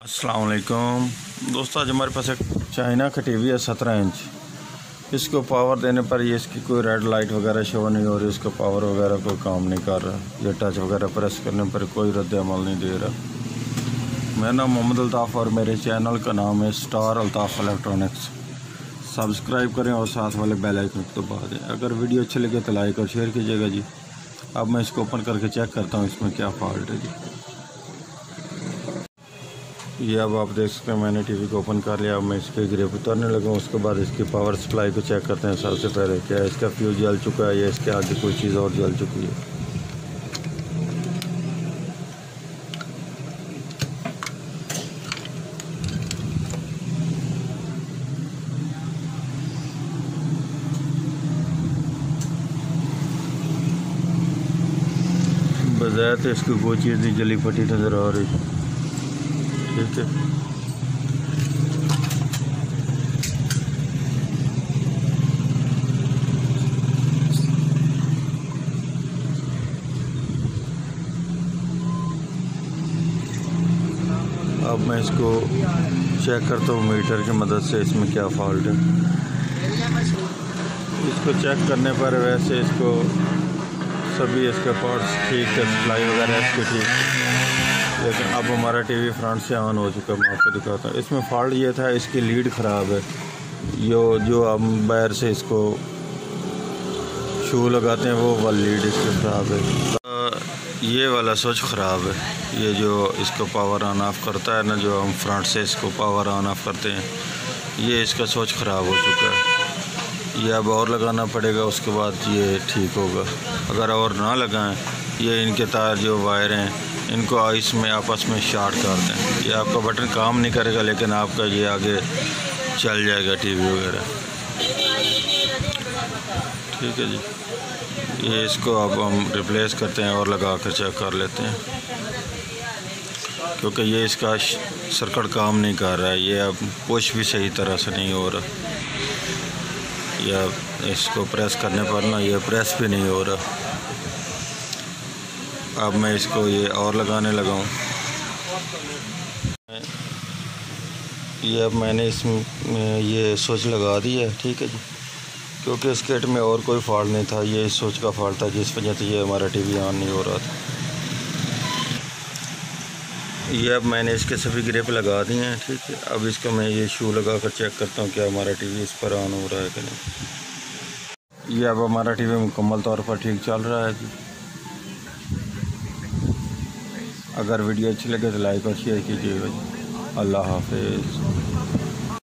अस्सलाम वालेकुम दोस्तों, आज हमारे पास एक चाइना का टीवी है 17 इंच। इसको पावर देने पर ये इसकी कोई रेड लाइट वगैरह शो नहीं हो रही, इसका पावर वगैरह कोई काम नहीं कर रहा। ये टच वगैरह प्रेस करने पर कोई रद्द अमल नहीं दे रहा। मेरा नाम मोहम्मद अल्ताफ़ और मेरे चैनल का नाम है स्टार अल्ताफ़ इलेक्ट्रॉनिक्स। सब्सक्राइब करें और साथ वाले बेल आइकन को दबा दें। अगर वीडियो अच्छी लगे तो लाइक और शेयर कीजिएगा जी। अब मैं इसको ओपन करके चेक करता हूँ इसमें क्या फॉल्ट है जी। ये अब आप देख सकते हैं मैंने टीवी को ओपन कर लिया। अब मैं इसके ग्रिप उतारने लगा। उसके बाद इसकी पावर सप्लाई को चेक करते हैं। सबसे पहले क्या इसका फ्यूज जल चुका है या इसके आगे कोई चीज़ और जल चुकी है। बजाय तो इसकी कोई चीज़ नहीं जली फटी नज़र आ रही। ठीक है, अब मैं इसको चेक करता हूँ मीटर की मदद से इसमें क्या फॉल्ट है। इसको चेक करने पर वैसे इसको सभी इसके पार्ट्स ठीक है, सप्लाई वगैरह इसकी ठीक, लेकिन अब हमारा टीवी फ्रंट से ऑन हो चुका है। मैं आपको दिखाता हूँ। इसमें फॉल्ट ये था, इसकी लीड ख़राब है। जो हम बाहर से इसको शू लगाते हैं वो वाली लीड इसकी ख़राब है। ये वाला स्विच ख़राब है। ये जो इसको पावर ऑन ऑफ करता है ना, जो हम फ्रंट से इसको पावर ऑन ऑफ करते हैं, ये इसका स्विच ख़राब हो चुका है। ये अब और लगाना पड़ेगा, उसके बाद ये ठीक होगा। अगर और ना लगाएं, ये इनके तार जो वायर हैं इनको इसमें आपस में शॉर्ट कर दें। ये आपका बटन काम नहीं करेगा, लेकिन आपका ये आगे चल जाएगा टीवी वगैरह। ठीक है जी, ये इसको अब हम रिप्लेस करते हैं और लगा कर चेक कर लेते हैं, क्योंकि ये इसका सर्किट काम नहीं कर रहा है। ये अब पुश भी सही तरह से नहीं हो रहा, या इसको प्रेस करने पर ना ये प्रेस भी नहीं हो रहा। अब मैं इसको ये और लगाने लगा हूँ। ये अब मैंने इसमें ये स्विच लगा दी है। ठीक है जी, क्योंकि इस किट में और कोई फॉल्ट नहीं था, ये इस स्विच का फॉल्ट था जिस वजह से ये हमारा टीवी ऑन नहीं हो रहा था। ये अब मैंने इसके सभी ग्रिप लगा दिए हैं। ठीक है, अब इसको मैं ये शू लगा कर चेक करता हूँ क्या हमारा टीवी इस पर ऑन हो रहा है कि नहीं। ये अब हमारा टीवी मुकम्मल तौर पर ठीक चल रहा है जी। अगर वीडियो अच्छी लगे तो लाइक और शेयर कीजिएगा जी। अल्लाह हाफिज़।